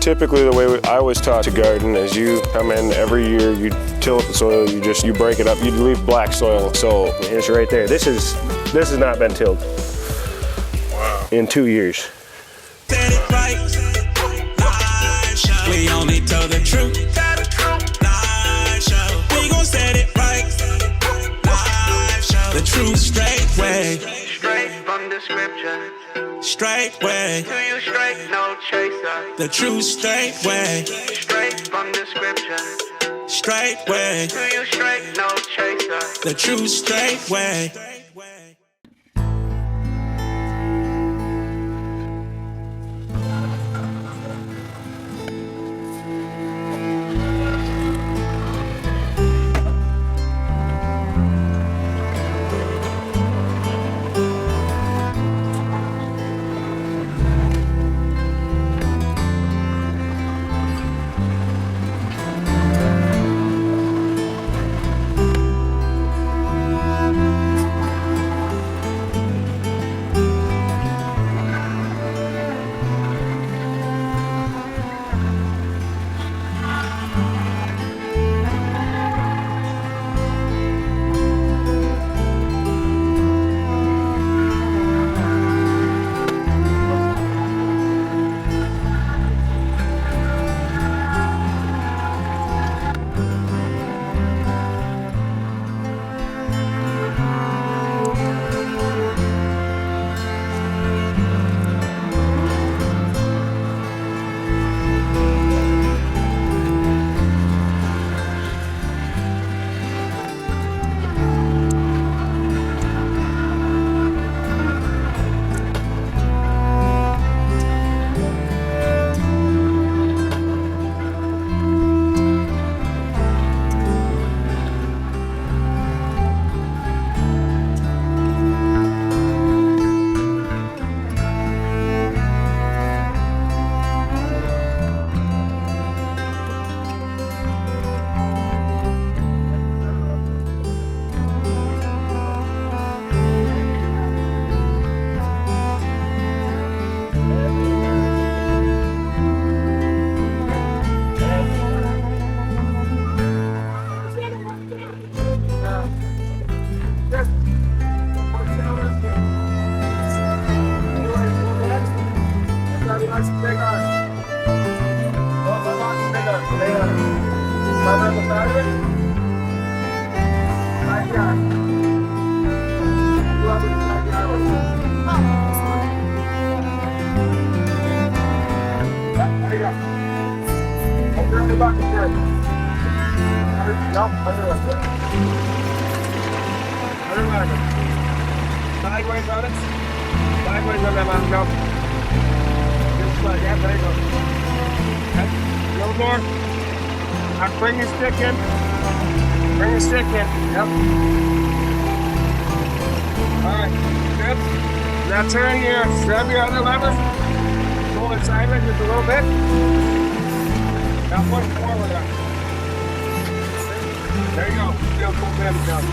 Typically, the way I was taught to garden is you come in every year, you till the soil, you break it up, you leave black soil. So it's right there. This has not been tilled in 2 years. We only tell the truth. We gon' set it right. The true straight way. Straight from the scripture. Straight way. To you straight, no chaser. The true straight way. Straight from the scripture. Straight way. To you straight, no chaser. The true straight way. Sideways on it. Sideways on that man. Go. Just like that. There you go. Okay. A little more. Now bring your stick in. Bring your stick in. Yep. Alright. Good. Now turn here. Grab your other lever. Pull it sideways just a little bit. Now push forward up. There you go. Still pull them down.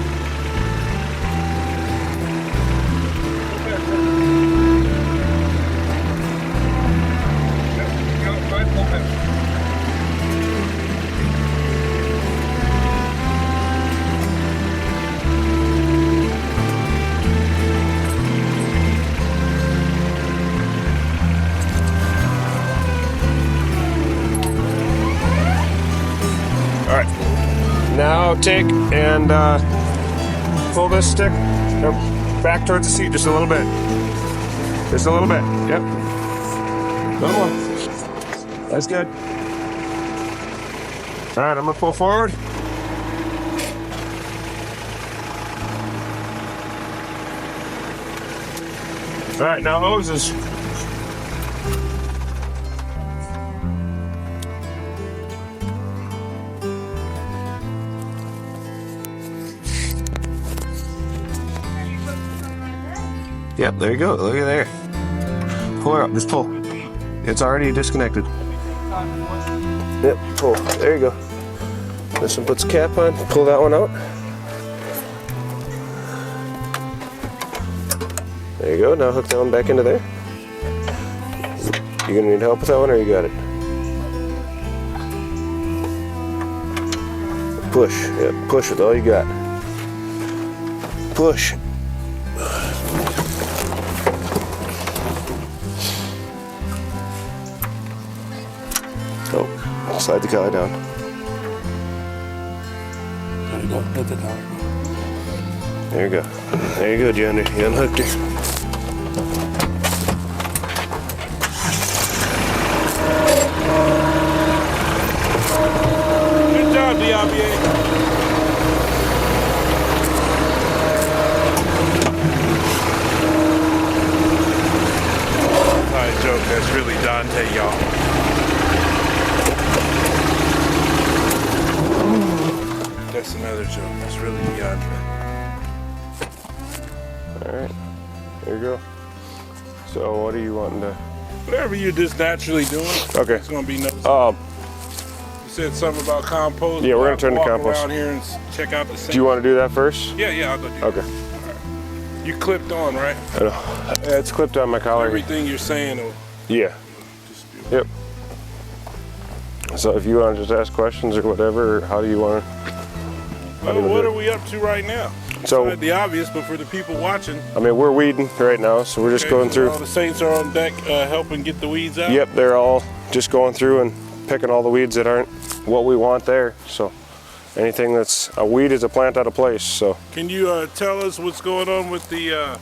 All right, now take and pull this stick back towards the seat just a little bit. Just a little bit, yep. A little more. That's good. All right, I'm gonna pull forward. All right, now hoses. Yep, there you go. Look at there. Pull her up. Just pull. It's already disconnected. Yep, pull. There you go. This one puts a cap on. Pull that one out. There you go. Now hook that one back into there. You gonna need help with that one, or you got it? Push. Yeah, push with all you got. Push. Oh, slide the collar down. There you go. Hit the collar. There you go. There you go, Johnny. You unhooked her. Good job, DRBA. Inside joke, that's really Dante, y'all. That's another joke, that's really DeAndre. Alright. There you go. So what are you wanting to... Whatever you're just naturally doing, Okay. it's gonna be no. You said something about compost. Yeah, we're gonna turn to Walk compost. around here and check out the same. Do you want to do that first? Yeah, I'll go do that. Okay. You clipped on, right? I know. Yeah, it's clipped on my collar. Everything you're saying will Yeah. just be Yep. So if you want to just ask questions or whatever, or how do you want to... Well, what are we up to right now? So- Not the obvious, but for the people watching. I mean, we're weeding right now, so we're just Okay, going through... All the Saints are on deck helping get the weeds out? Yep, they're all just going through and picking all the weeds that aren't what we want there. So anything that's... A weed is a plant out of place, so... Can you tell us what's going on with the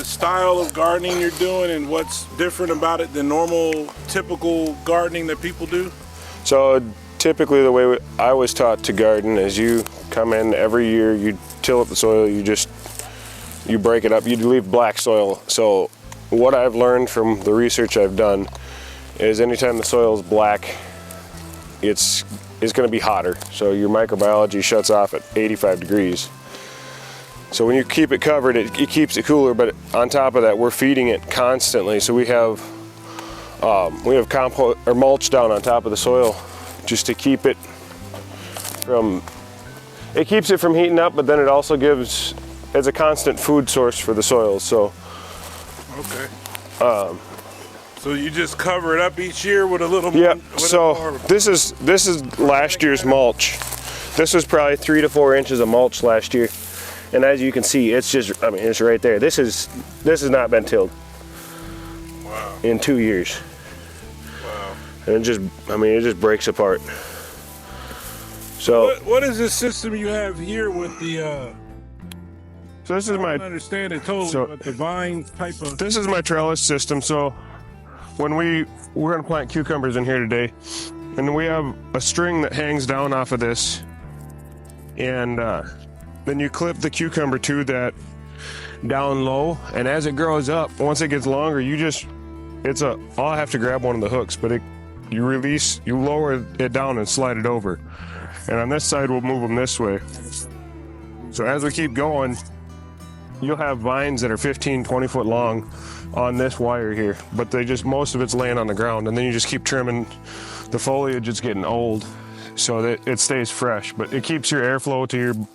style of gardening you're doing and what's different about it than normal, typical gardening that people do? So typically the way I was taught to garden is you come in every year, you till up the soil, you break it up, you leave black soil. So what I've learned from the research I've done is anytime the soil is black, it's going to be hotter. So your microbiology shuts off at 85 degrees. So when you keep it covered, it keeps it cooler, but on top of that, we're feeding it constantly. So we have compost or mulch down on top of the soil just to keep it from, it keeps it from heating up, but then it also gives, it's a constant food source for the soil. So Okay. So you just cover it up each year with a little more? yeah, with so a more- this is last year's mulch. This was probably 3 to 4 inches of mulch last year. And as you can see, it's just, I mean, it's right there. This has not been tilled Wow. in 2 years. Wow. And it just, I mean, it just breaks apart. So, What is this system you have here with the, so this is I my, don't understand it totally, so- but the vine type of, this is my trellis system. So when we're gonna plant cucumbers in here today, and we have a string that hangs down off of this, and then you clip the cucumber to that down low, and as it grows up, once it gets longer, I'll have to grab one of the hooks, but you lower it down and slide it over. And on this side, we'll move them this way. So as we keep going, you'll have vines that are 15, 20 foot long on this wire here, but most of it's laying on the ground, and then you just keep trimming. The foliage is getting old, so that it stays fresh, but it keeps your airflow to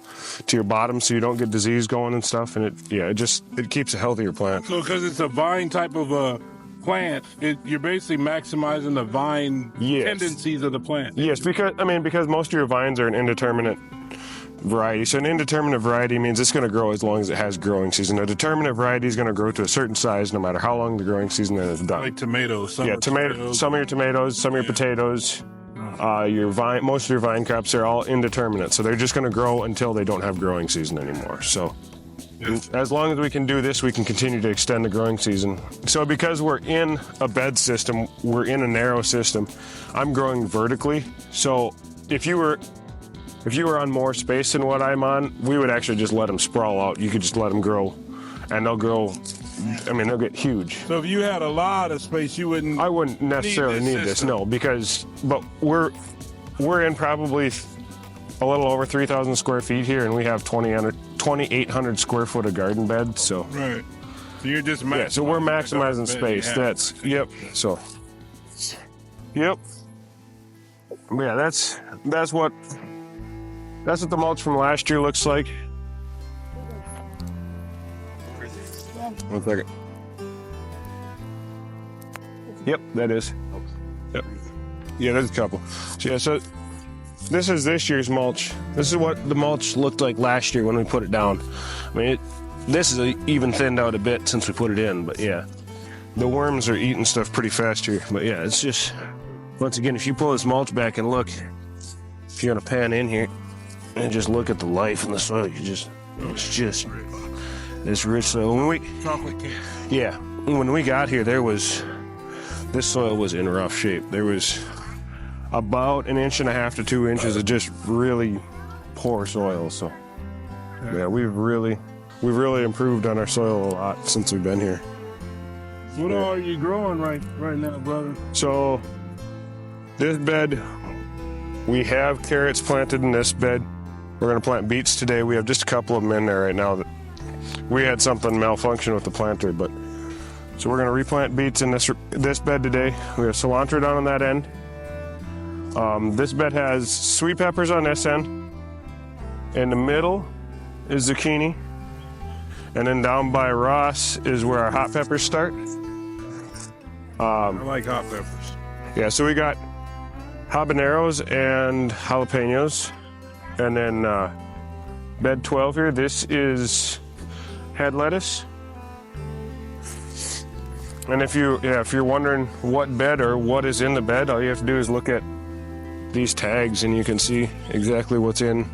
your bottom, so you don't get disease going and stuff, and it keeps a healthier plant. so because it's a vine type of a plant, you're basically maximizing the vine Yes. tendencies of the plant. Yes, because most of your vines are an indeterminate variety. So an indeterminate variety means it's going to grow as long as it has growing season. A determinate variety is going to grow to a certain size no matter how long the growing season is done. Like tomatoes. Some Yeah, are tomatoes. some of your tomatoes, some of your potatoes, most of your vine crops are all indeterminate. So they're just going to grow until they don't have growing season anymore. So as long as we can do this, we can continue to extend the growing season. So because we're in a bed system, we're in a narrow system, I'm growing vertically. So if you were on more space than what I'm on, we would actually just let them sprawl out. You could just let them grow, and they'll grow. I mean, they'll get huge. So if you had a lot of space, you wouldn't. I wouldn't necessarily need this, system. no, but we're in probably a little over 3,000 square feet here, and we have 2,800 square foot of garden bed. So Right. So you're just maximizing. yeah, so we're maximizing the bed you space. have. That's yep. So yep. Yeah, that's what the mulch from last year looks like. 1 second. Yep, that is. Yep. Yeah, there's a couple. So yeah, so This is this year's mulch. This is what the mulch looked like last year when we put it down. I mean, this is even thinned out a bit since we put it in, but yeah. The worms are eating stuff pretty fast here, but yeah, it's just, once again, if you pull this mulch back and look, if you're gonna pan in here and just look at the life in the soil, it's rich soil. When we, Chocolate cake. yeah, when we got here, this soil was in rough shape. There was about 1.5 to 2 inches of just really poor soil. So yeah, we've really improved on our soil a lot since we've been here. What all are you growing right now, brother? So this bed, we have carrots planted in this bed. We're gonna plant beets today. We have just a couple of them in there right now that we had something malfunction with the planter, but so we're gonna replant beets in this bed today. We have cilantro down on that end. This bed has sweet peppers on this end. In the middle is zucchini. And then down by Ross is where our hot peppers start. I like hot peppers. Yeah, so we got habaneros and jalapenos. And then bed 12 here, this is head lettuce. And if you're wondering what bed or what is in the bed, all you have to do is look at these tags and you can see exactly what's in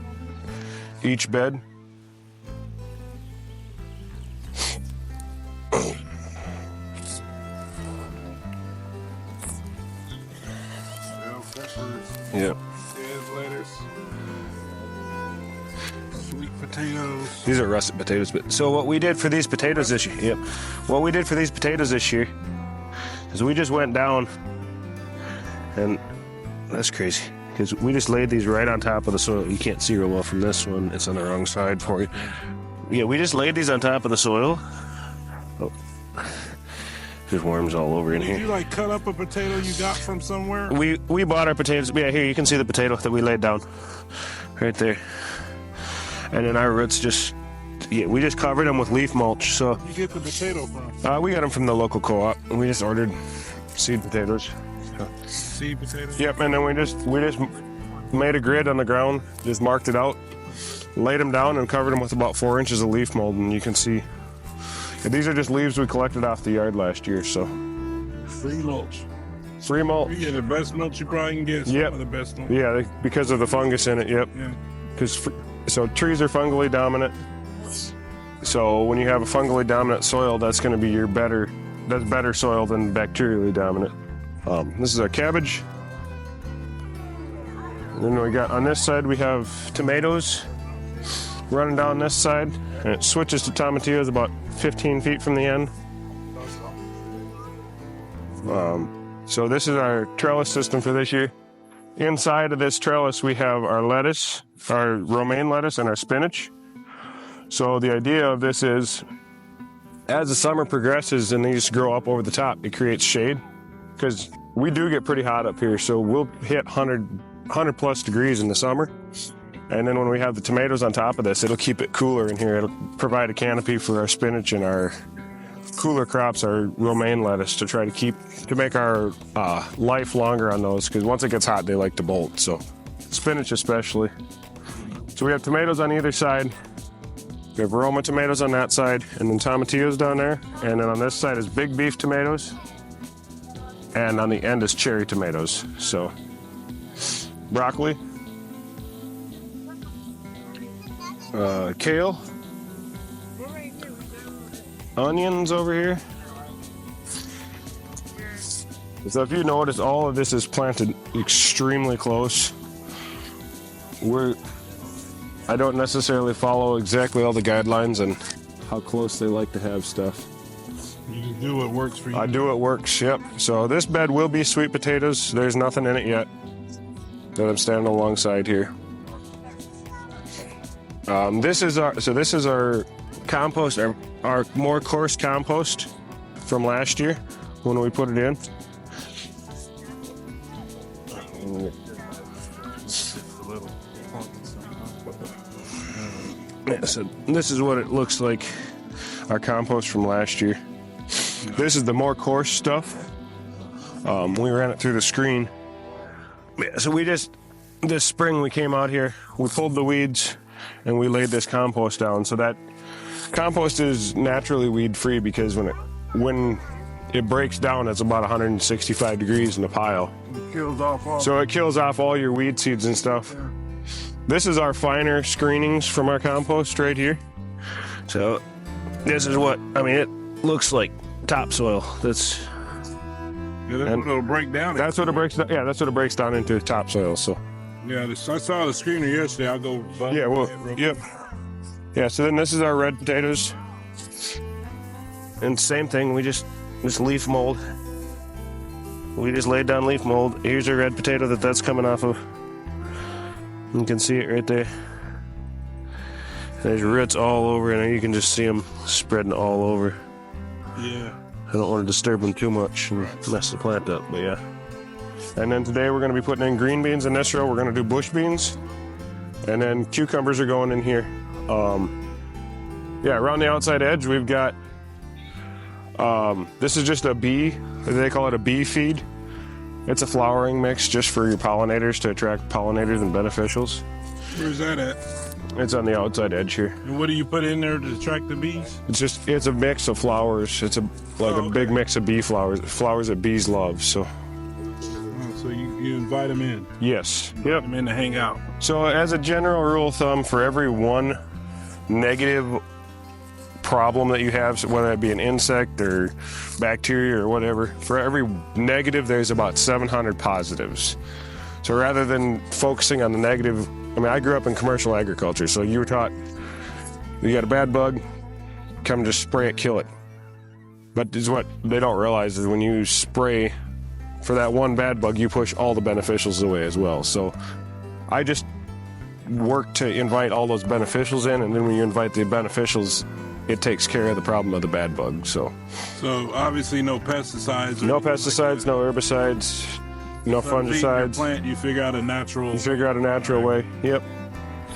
each bed. Bell peppers, Yep. head lettuce, sweet potatoes. These are russet potatoes, but so what we did for these potatoes this year, is we just went down, and that's crazy because we just laid these right on top of the soil. You can't see real well from this one; it's on the wrong side for you. Yeah, we just laid these on top of the soil. Oh, there's worms all over in Did you here. like cut up a potato you got from somewhere? We bought our potatoes. Yeah, here you can see the potato that we laid down, right there. And then our roots we just covered them with leaf mulch. So You get the potato from we got them from the local co-op. And we just ordered seed potatoes. seed potatoes. Yep, and then we just made a grid on the ground, just marked it out, laid them down, and covered them with about 4 inches of leaf mold. And you can see these are just leaves we collected off the yard last year. So Free mulch. free mulch. You get the best mulch you probably can get. Some Yep. of the best mulch. Yeah, because of the fungus in it. Yep. Yeah. So trees are fungally dominant. So when you have a fungally dominant soil, that's going to be that's better soil than bacterially dominant. This is our cabbage. And then we got on this side, we have tomatoes running down this side, and it switches to tomatillos about 15 feet from the end. So this is our trellis system for this year. Inside of this trellis, we have our lettuce, our romaine lettuce, and our spinach. So the idea of this is, as the summer progresses and these grow up over the top, it creates shade. Because we do get pretty hot up here, so we'll hit 100 plus degrees in the summer. And then when we have the tomatoes on top of this, it'll keep it cooler in here. It'll provide a canopy for our spinach and our cooler crops, our romaine lettuce, to make our life longer on those. Because once it gets hot, they like to bolt. So spinach especially. So we have tomatoes on either side. We have Roma tomatoes on that side, and then tomatillos down there. And then on this side is big beef tomatoes. And on the end is cherry tomatoes. So broccoli, kale, onions over here. So if you notice, all of this is planted extremely close. I don't necessarily follow exactly all the guidelines and how close they like to have stuff. You do what works for you. I do what works, yep. So this bed will be sweet potatoes. There's nothing in it yet that I'm standing alongside here. This is our compost, our more coarse compost from last year when we put it in. Yeah, so this is what it looks like, our compost from last year. This is the more coarse stuff. We ran it through the screen. Yeah, so we just this spring we came out here, we pulled the weeds, and we laid this compost down. So that compost is naturally weed free because when it breaks down, it's about 165 degrees in the pile. Kills off all. So it kills off all your weed seeds and stuff. This is our finer screenings from our compost right here. So this is what, I mean, it looks like topsoil. That's Yeah, that's what it'll break down. what it breaks down. Yeah, that's what it breaks down into, topsoil. So Yeah, I saw the screener yesterday. I'll go. yeah, well, yep. Yeah, so then this is our red potatoes. And same thing, we just leaf mold. We just laid down leaf mold. Here's our red potato that's coming off of. You can see it right there. There's roots all over, and you can just see them spreading all over. Yeah. I don't want to disturb them too much and mess the plant up, but yeah. And then today we're going to be putting in green beans in this row. We're going to do bush beans. And then cucumbers are going in here. Yeah, around the outside edge, we've got, this is just a bee, they call it a bee feed. It's a flowering mix just for your pollinators, to attract pollinators and beneficials. Where's that at? It's on the outside edge here. And what do you put in there to attract the bees? It's a mix of flowers. It's a big mix of bee flowers that bees love. So So you invite them in. yes, Invite yep. them in to hang out. So as a general rule of thumb, for every one negative problem that you have, so whether it be an insect or bacteria or whatever, for every negative there's about 700 positives. So rather than focusing on the negative, I mean, I grew up in commercial agriculture, so you were taught you got a bad bug, come just spray it, kill it. But is what they don't realize is when you spray for that one bad bug, you push all the beneficials away as well. So I just work to invite all those beneficials in, and then when you invite the beneficials, it takes care of the problem of the bad bug. So obviously no pesticides. no pesticides, no herbicides, no fungicides. Plant, you figure out a natural. You figure out a natural way. Yep.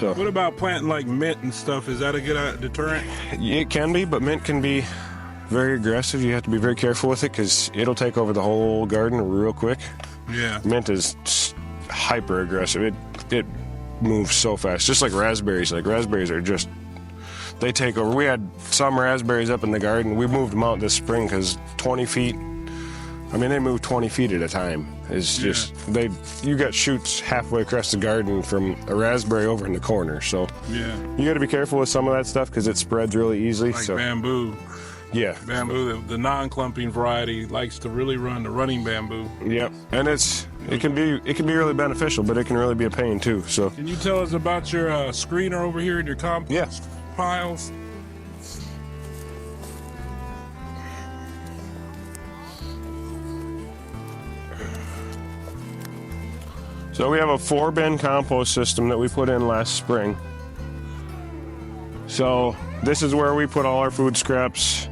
So What about planting like mint and stuff? Is that a good deterrent? it can be, but mint can be very aggressive. You have to be very careful with it because it'll take over the whole garden real quick. Yeah. Mint is hyper aggressive. It moves so fast, just like raspberries. Like raspberries are just, they take over. We had some raspberries up in the garden. We moved them out this spring because 20 feet. I mean, they move 20 feet at a time. It's just you got shoots halfway across the garden from a raspberry over in the corner. So Yeah. you got to be careful with some of that stuff because it spreads really easily. Like so bamboo. yeah, Bamboo, the non-clumping variety, likes to really run the running bamboo. yep. And it can be really beneficial, but it can really be a pain too. So Can you tell us about your screener over here in your compost piles? So we have a 4-bin compost system that we put in last spring. So this is where we put all our food scraps.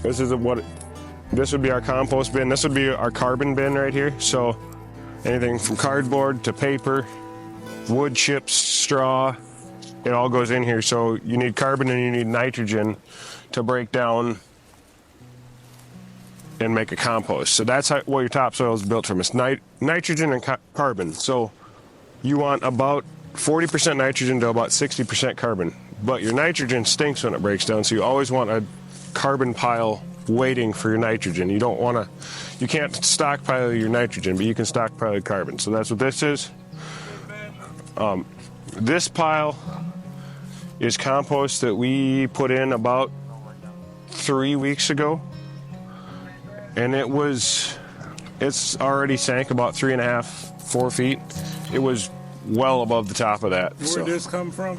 This would be our compost bin. This would be our carbon bin right here. So anything from cardboard to paper, wood chips, straw, it all goes in here. So you need carbon and you need nitrogen to break down and make a compost. So that's what your topsoil is built from. It's nitrogen and carbon. So you want about 40% nitrogen to about 60% carbon. But your nitrogen stinks when it breaks down, so you always want a carbon pile waiting for your nitrogen. You can't stockpile your nitrogen, but you can stockpile your carbon. So that's what this is. This pile is compost that we put in about 3 weeks ago. And it's already sank about 3.5, 4 feet. It was well above the top of that. Where did this come from?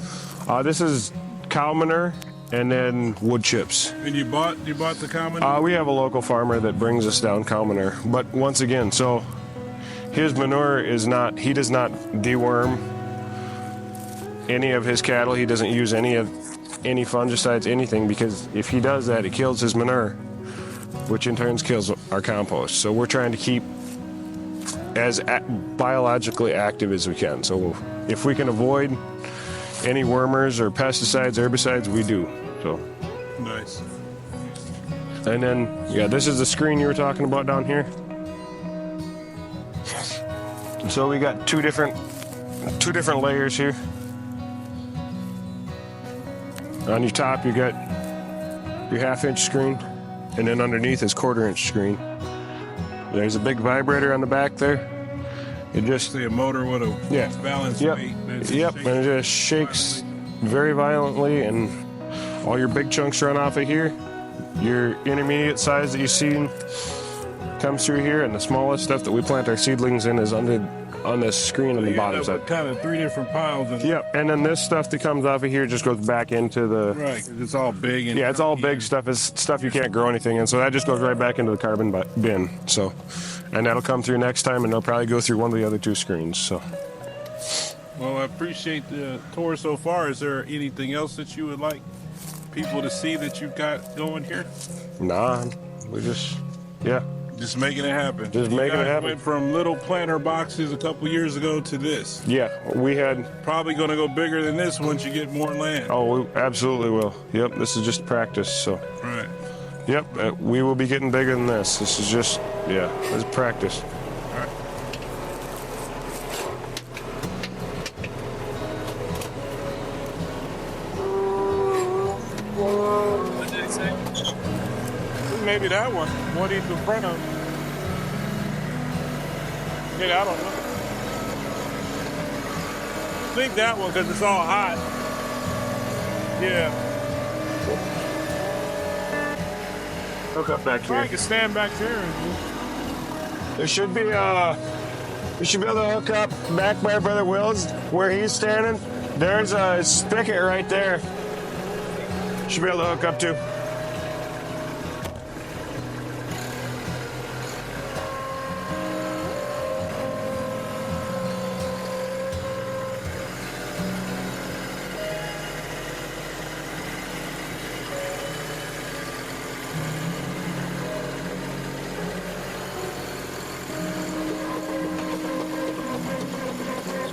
This is cow manure and then wood chips. And you bought the common? We have a local farmer that brings us down cow manure. But once again, so his manure he does not deworm any of his cattle. He doesn't use any fungicides, anything, because if he does that, it kills his manure, which in turn kills our compost. So we're trying to keep as biologically active as we can. So if we can avoid any wormers or pesticides, herbicides, we do. So Nice. and then this is the screen you were talking about down here. So we got two different layers here. On your top, you got your 1/2-inch screen, and then underneath is 1/4-inch screen. There's a big vibrator on the back there. It just See a motor with a balanced Yep. weight. That's Yep, shaking. and it just shakes very violently, and all your big chunks run off of here. Your intermediate size that you see comes through here, and the smallest stuff that we plant our seedlings in is on this screen on the bottom side. Kind of 3 different piles. And, Yep, and then this stuff that comes off of here just goes back into the. Right, 'cause it's all big. And Yeah, it's all big stuff. It's stuff you can't grow anything in, so that just goes right back into the carbon bin. So, and that'll come through next time, and they'll probably go through one of the other 2 screens. So. Well, I appreciate the tour so far. Is there anything else that you would like people to see that you've got going here? Nah, we just, yeah. Just making it happen. Just You making it guys happen. Went from little planter boxes a couple years ago to this. Yeah, we had. Probably going to go bigger than this once you get more land. Oh, we absolutely will. Yep, this is just practice. So, Right. yep, we will be getting bigger than this. This is just, yeah, this is practice. All right. What did it say? Maybe that one. What he's in front of. Yeah, I don't know. I think that one because it's all hot. Yeah. Hook up back I here. can stand back there and There should be, we should be able to hook up back by Brother Will's where he's standing. There's a spigot right there. Should be able to hook up to.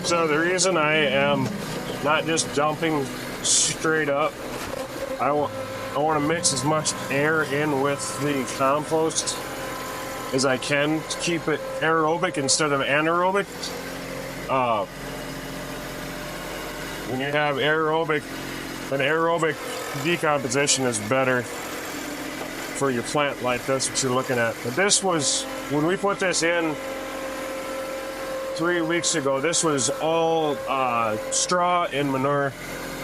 So the reason I am not just dumping straight up, I want to mix as much air in with the compost as I can to keep it aerobic instead of anaerobic. When you have aerobic, an aerobic decomposition is better for your plant life. That's what you're looking at. But this was, when we put this in 3 weeks ago, this was all straw and manure.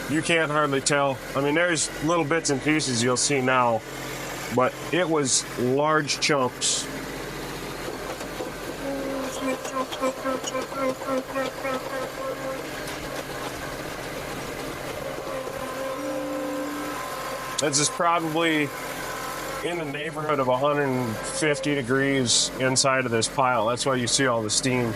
You can't hardly tell. I mean, there's little bits and pieces you'll see now, but it was large chunks. This is probably in the neighborhood of 150 degrees inside of this pile. That's why you see all the steam.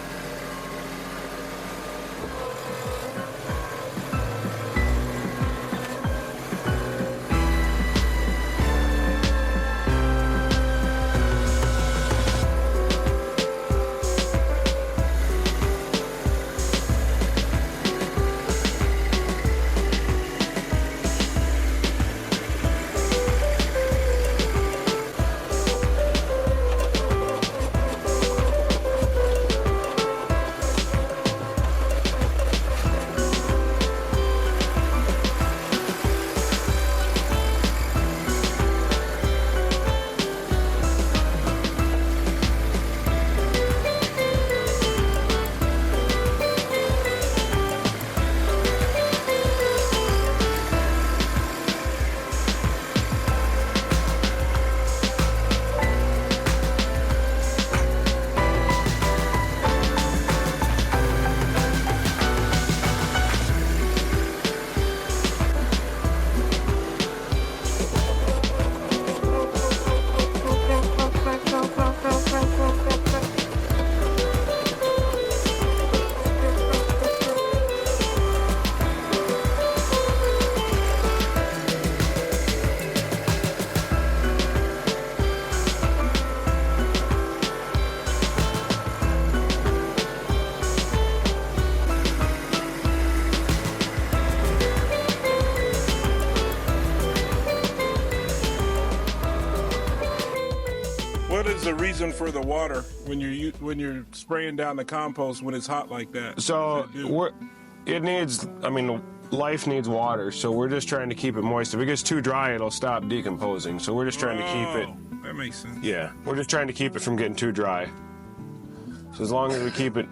reason for the water when you're spraying down the compost when it's hot like that? So it needs. I mean, life needs water. So we're just trying to keep it moist. If it gets too dry, it'll stop decomposing. So we're just trying to keep it. That makes sense. Yeah, we're just trying to keep it from getting too dry. So as long as we keep it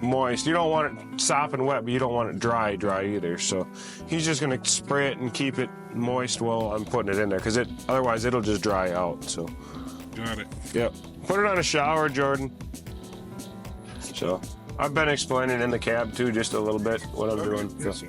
moist, you don't want it sopping wet, but you don't want it dry either. So he's just gonna spray it and keep it moist while I'm putting it in there, because otherwise it'll just dry out. So. Got it. Yep. Put it on a shower, Jordan. So I've been explaining in the cab too, just a little bit what I'm doing. Yes, sir.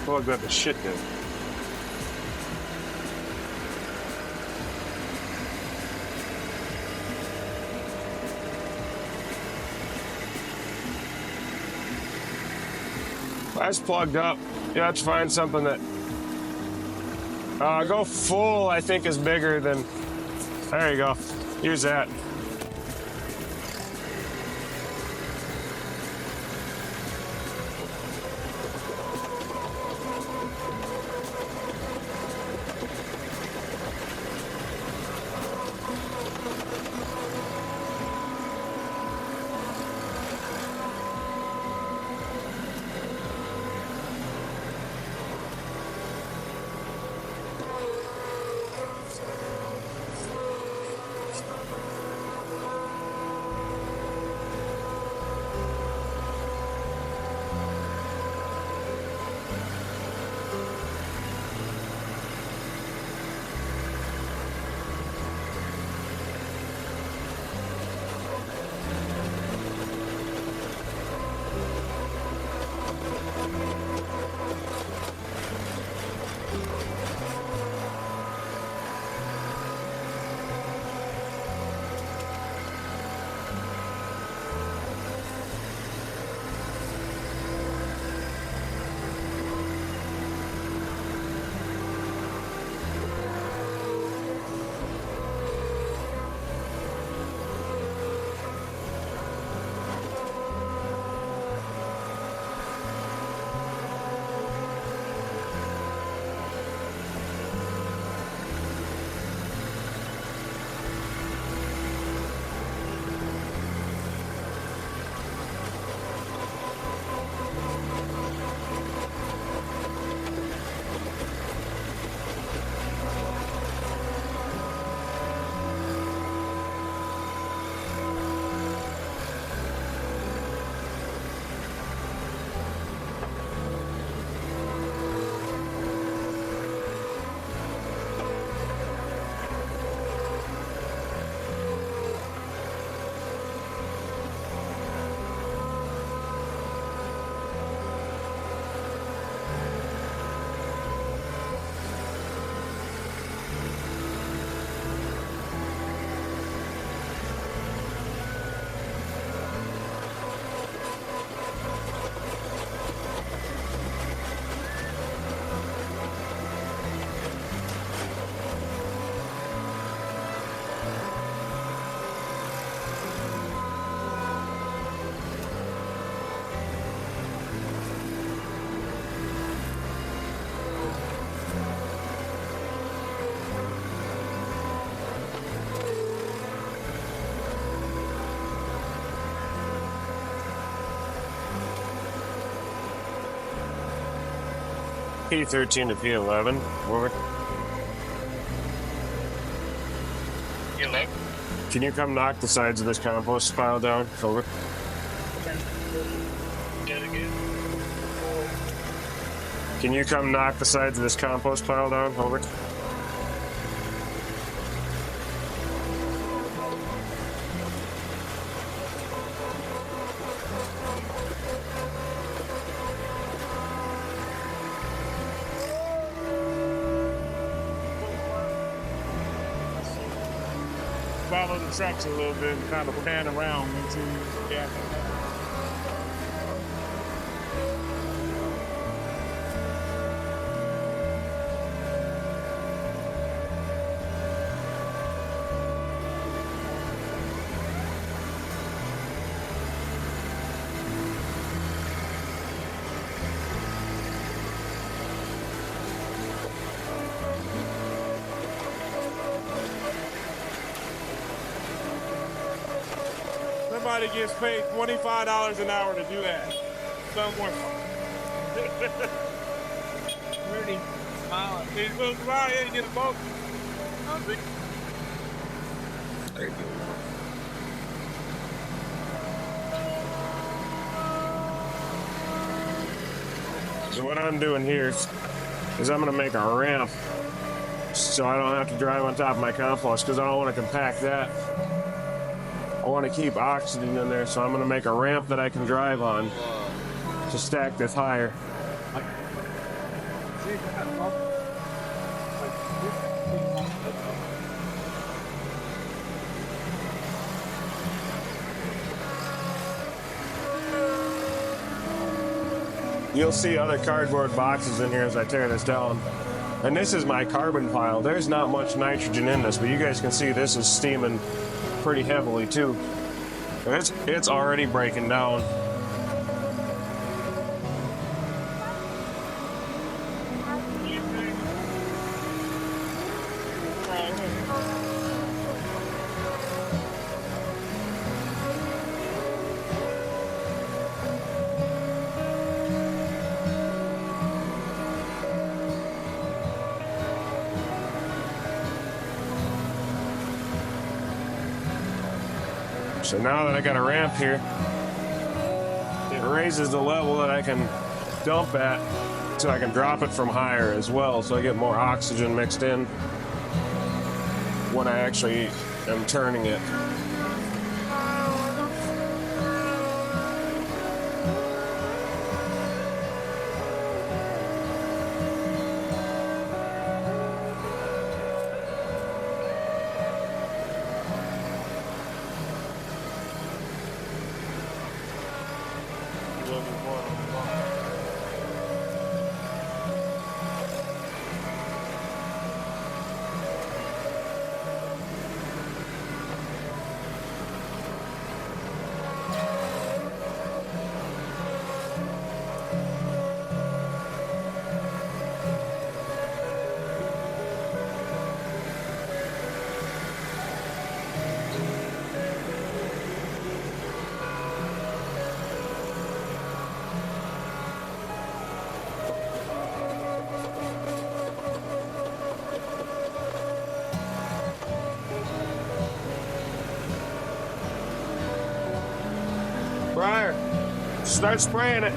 Plug that the shit in. That's plugged up. You have to find something that go full. I think is bigger than. There you go. Use that. P13 to P11. Over. Can you come knock the sides of this compost pile down? Over. Can you come knock the sides of this compost pile down? Over. Follow the tracks a little bit and kind of pan around into the gap. somebody gets paid $25 an hour to do that. Somewhere. Rudy, smiling. He's supposed to buy it and get a boat. There you go. So what I'm doing here is I'm going to make a ramp so I don't have to drive on top of my compost because I don't want to compact that. I want to keep oxygen in there, so I'm going to make a ramp that I can drive on to stack this higher. You'll see other cardboard boxes in here as I tear this down. And this is my carbon pile. There's not much nitrogen in this, but you guys can see this is steaming pretty heavily too. It's already breaking down. So now that I got a ramp here, it raises the level that I can dump at so I can drop it from higher as well, so I get more oxygen mixed in when I actually am turning it. Briar, start spraying it.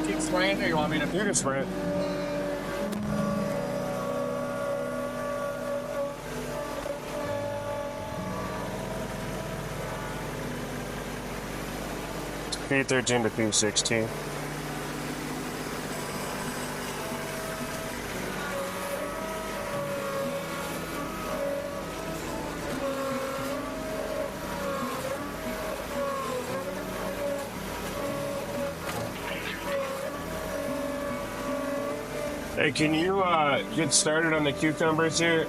Keep spraying, or you want me to? You can spray it. P13 to P16. Hey, can you get started on the cucumbers here?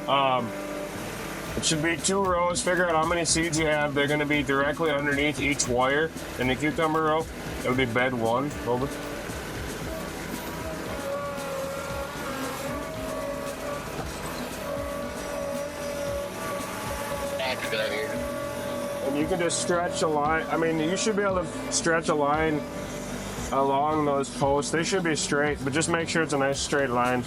It should be 2 rows. Figure out how many seeds you have. They're going to be directly underneath each wire in the cucumber row. It'll be bed 1. Hold it. And you can just stretch a line. I mean, you should be able to stretch a line along those posts. They should be straight, but just make sure it's a nice straight line.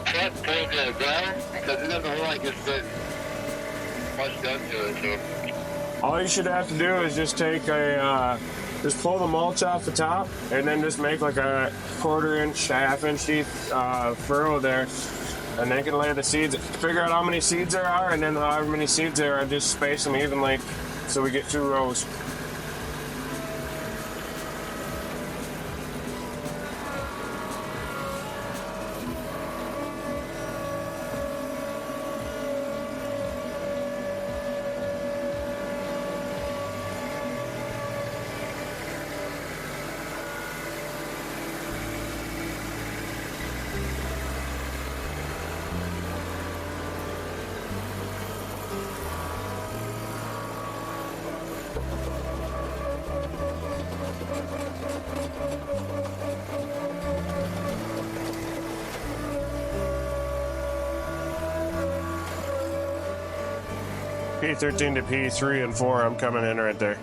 Prep towards the ground because it doesn't look like it's been much done to it. So All you should have to do is just take a, just pull the mulch off the top, and then just make like a 1/4 inch, half-inch deep furrow there, and they can lay the seeds. Figure out how many seeds there are, and then however many seeds there are, just space them evenly, so we get 2 rows. P13 to P3 and 4, I'm coming in right there.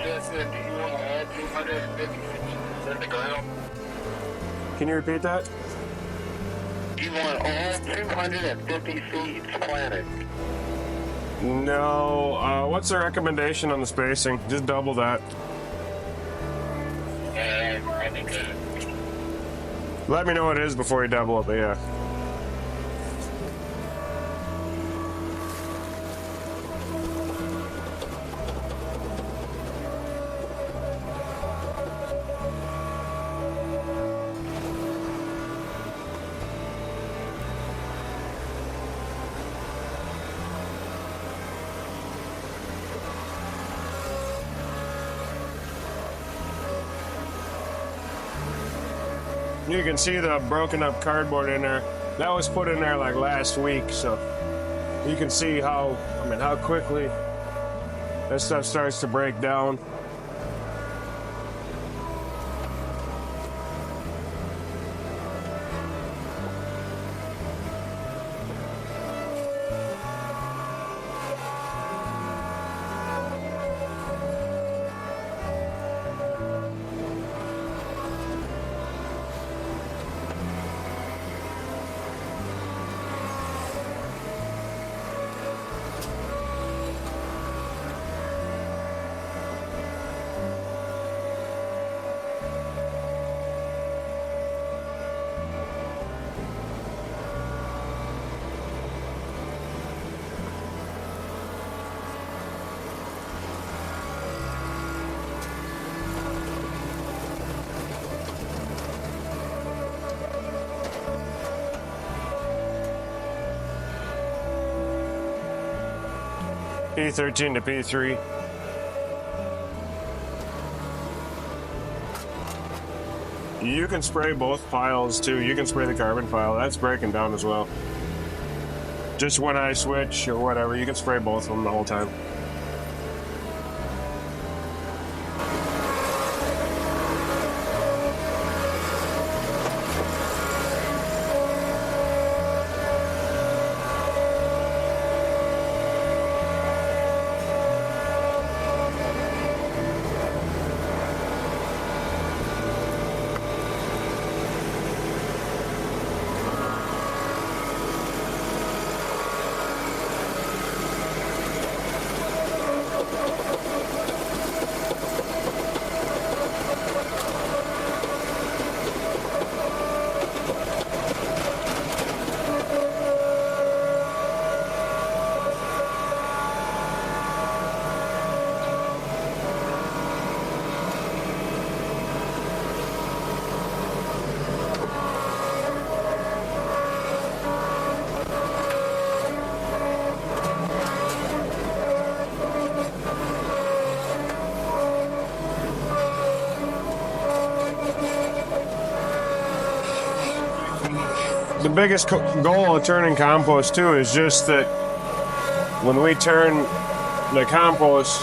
Justin, do you want to add 250 feet in the ground? Can you repeat that? You want all 250 seeds planted? No. What's the recommendation on the spacing? Just double that. I think Let me know what it is before you double it, but yeah. You can see the broken up cardboard in there. That was put in there like last week, so you can see how quickly that stuff starts to break down. P13 to P3. You can spray both piles too. You can spray the carbon pile. That's breaking down as well. Just when I switch or whatever, you can spray both of them the whole time. The biggest goal of turning compost too is just that when we turn the compost,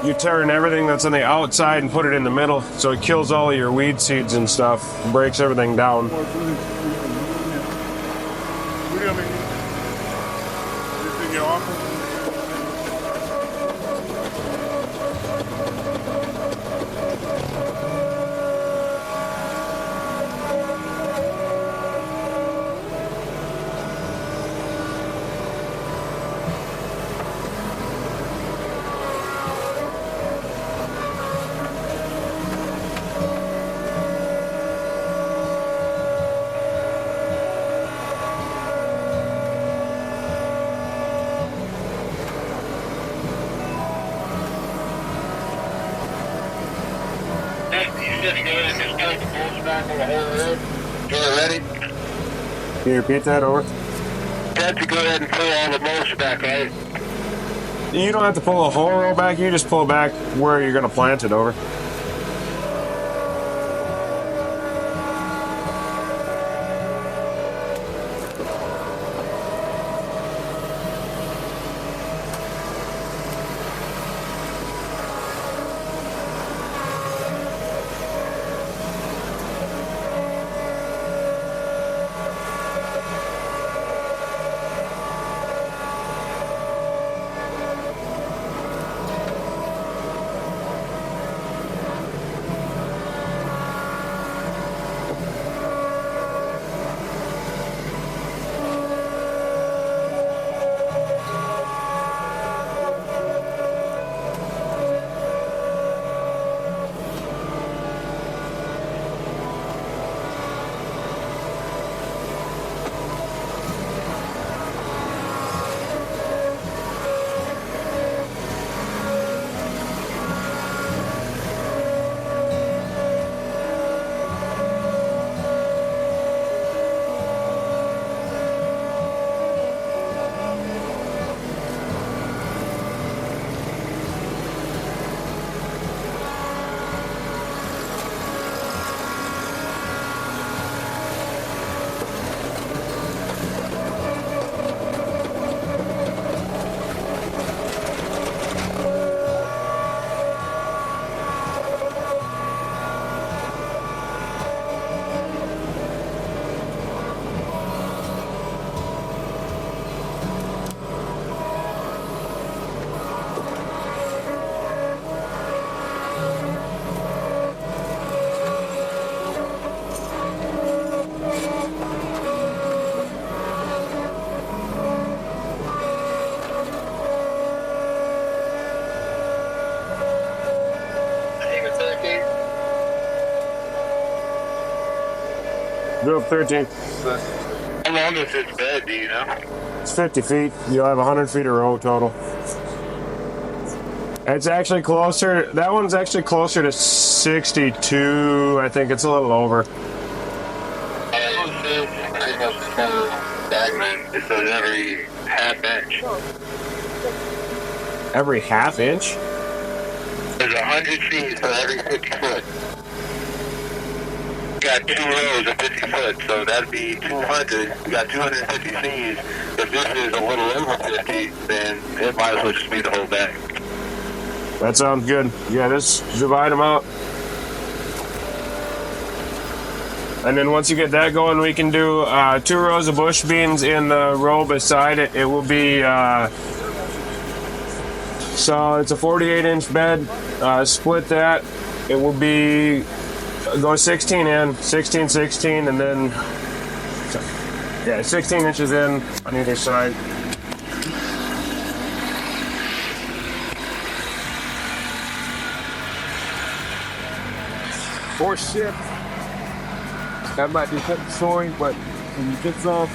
you turn everything that's on the outside and put it in the middle, so it kills all your weed seeds and stuff, breaks everything down. What do you mean? It's in your office? You just go ahead and just start the mulch back on the whole road. Get it ready. Can you repeat that over? You have to go ahead and pull all the mulch back, right? You don't have to pull a whole row back. You just pull back where you're going to plant it over. Do up 13. How long is this bed, do you know? It's 50 feet. You'll have 100 feet of row total. It's actually closer. That one's actually closer to 62. I think it's a little over. It says every half inch. Every half inch? There's 100 feet for every 50 foot. Got 2 rows of 50 foot, so that'd be 200. We got 250 feet. If this is a little over 50, then it might as well just be the whole bag. That sounds good. Yeah, just divide them out. And then once you get that going, we can do 2 rows of bush beans in the row beside it. It will be, so it's a 48-inch bed. Split that. It will be, go 16 in, 16, 16, and then, yeah, 16 inches in on either side. Or shift. That might be cutting soaring, but when you get some,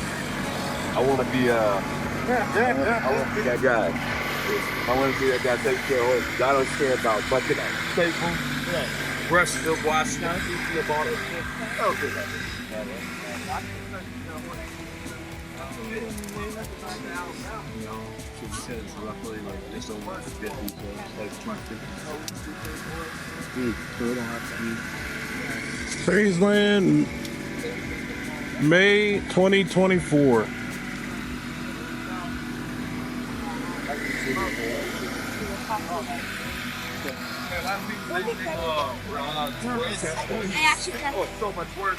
I want to be that guy. I want to be that guy taking care of horses. I don't care about bucket of staple. Brush the wash now. You bought it. It says roughly like just over 50, so it's like 250. So we don't have to be. Praiseland, May 2024. So much work.